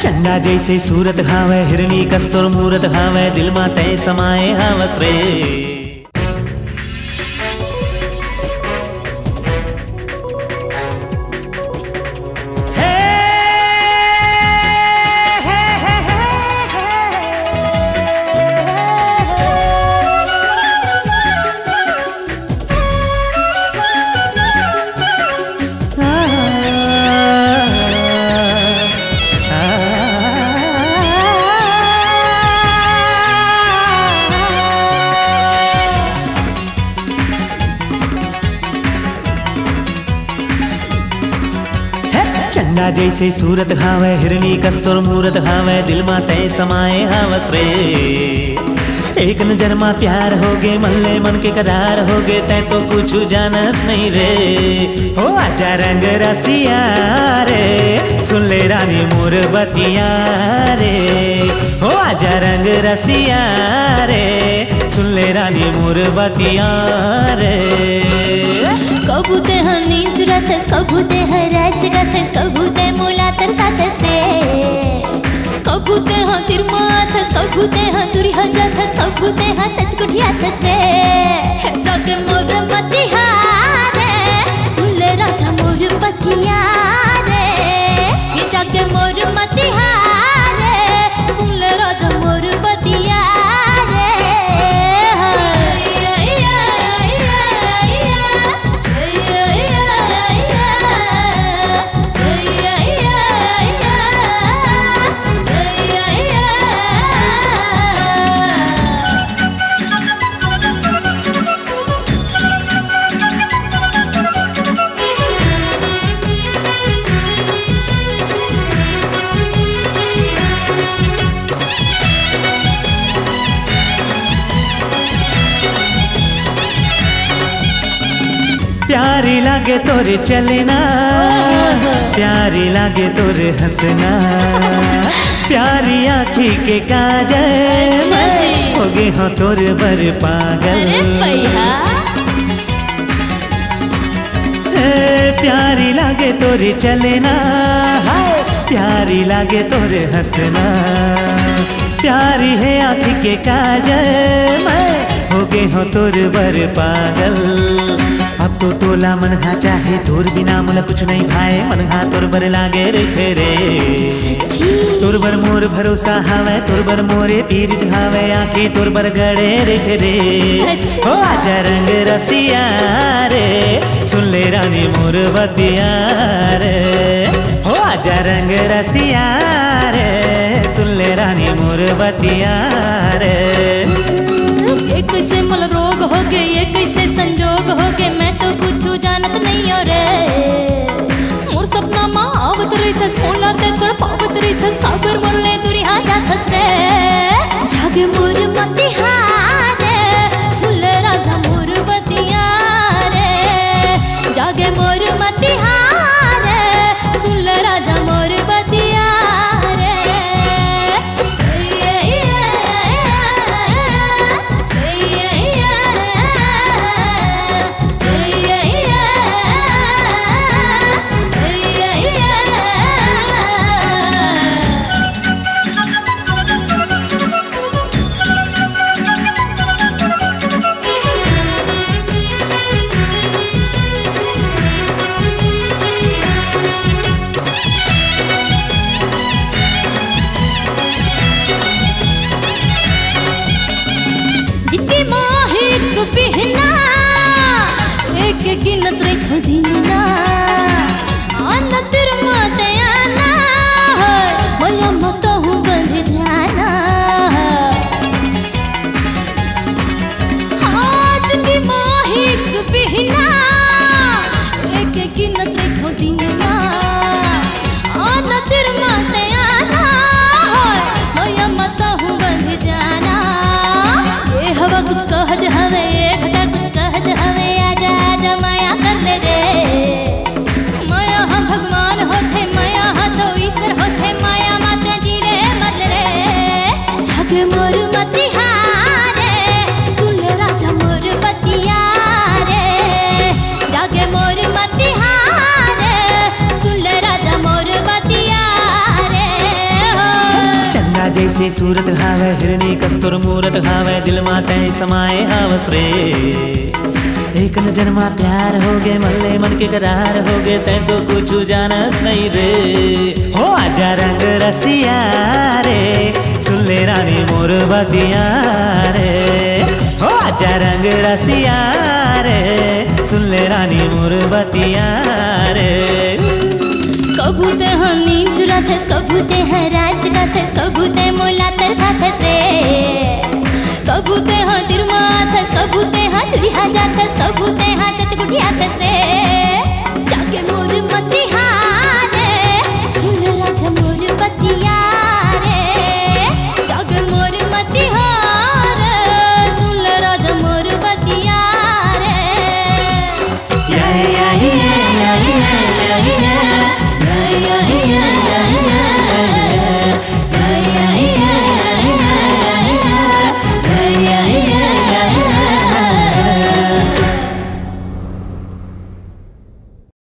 चंदा जैसे सूरत हावे हिरणी कस्तूर मूरत हावे दिल मा तय समाए हावस रे। चंदा जैसे सूरत हावे हिरणी कस्तूर मूरत हावे दिल मा तय समाए हावस रे। एक नजर मा प्यार होगे मल्ले मन के करार होगे तय तो कुछ जानस नहीं रे। हो आजा रंग रसिया रे सुन ले रानी मोर बतिया रे। हो आजा रंग रसिया रे सुन ले रानी मोर बतिया रे। कबूते हनी चुरातस कबूते हराज गाथस कबूते मुलातर साथस रे। कबूते हाँ तिरमाथस कबूते हाँ तुरी हजाथस कबूते हाँ सतकुटियाथस रे। जाके मोर मतिया रे सुन ले राजा मोर पतिया रे। जाके मोर मतिया रे सुन ले राजा मोर पतिया रे। प्यारी लागे तोरे चलना प्यारी लागे तोरे हंसना प्यारी आँखी के काजल हो गए हो तोरे बर पागल। प्यारी लागे तोरे चलना प्यारी लागे तोरे हंसना प्यारी है आँखी के काजल हो गए हो तोरे बर पागल। अब तो तोला मन हा चाहे तोर बिना मुला कुछ नहीं भाए मन हा तोर बर लागे रे फेरे। तोर बर मोर भरोसा हावे तोर बर मोरे पीरित हावे आँखें तोर बर गड़े रे फेरे। हो आजा रंग रसिया रे सुन ले रानी मोर बतिया रे। हो आजा रंग रसिया रे सुन ले रानी मोर बतिया रे। ये कैसे मल रोग हो गए ये कैसे संजोग हो गए मैं तो कुछ जानत नहीं हो रे। मोर सपना माँ आवत रही थस मोला ते तोड़ पावत रही थस काबर मोले तुरी हाँ जाथस रे। जागे मोर मतिया रे सुन ले राजा मोर बतिया रे। जागे मोर मतिया रे सुन ले राजा मोर बतिया रे। बिहना एक गिनत रेख दिना आना तेर माते आना मोया मत हूँ बंध जाना। आज की माहिक बिहना एक गिनत रेख दिना आना तेर माते आना मोया मत हूँ बंध जाना। ये हवा कुछ कहत हवे कुछ कहत हवे आजा आजा माया कर जैसी सूरत हावे हिरनी कस्तूर मूरत हावे दिल मा तय समाए हावस रे। एक नजर मा प्यार हो गए मल्ले मन के करार हो गए तै तो कुछ जानस नहीं रे। हो आजा रंग रसिया रे सुन ले रानी मोर बतिया रे। हो आजा रंग रसिया रे सुन ले रानी मोर बतिया रे। कबू ते हनी चुरा थे कबू ते है राज का थे कबू ते मोला तर साथ रे। कबू ते हाँ तिरमा थे कबू ते हाँ तुरी हाजा थे कबू ते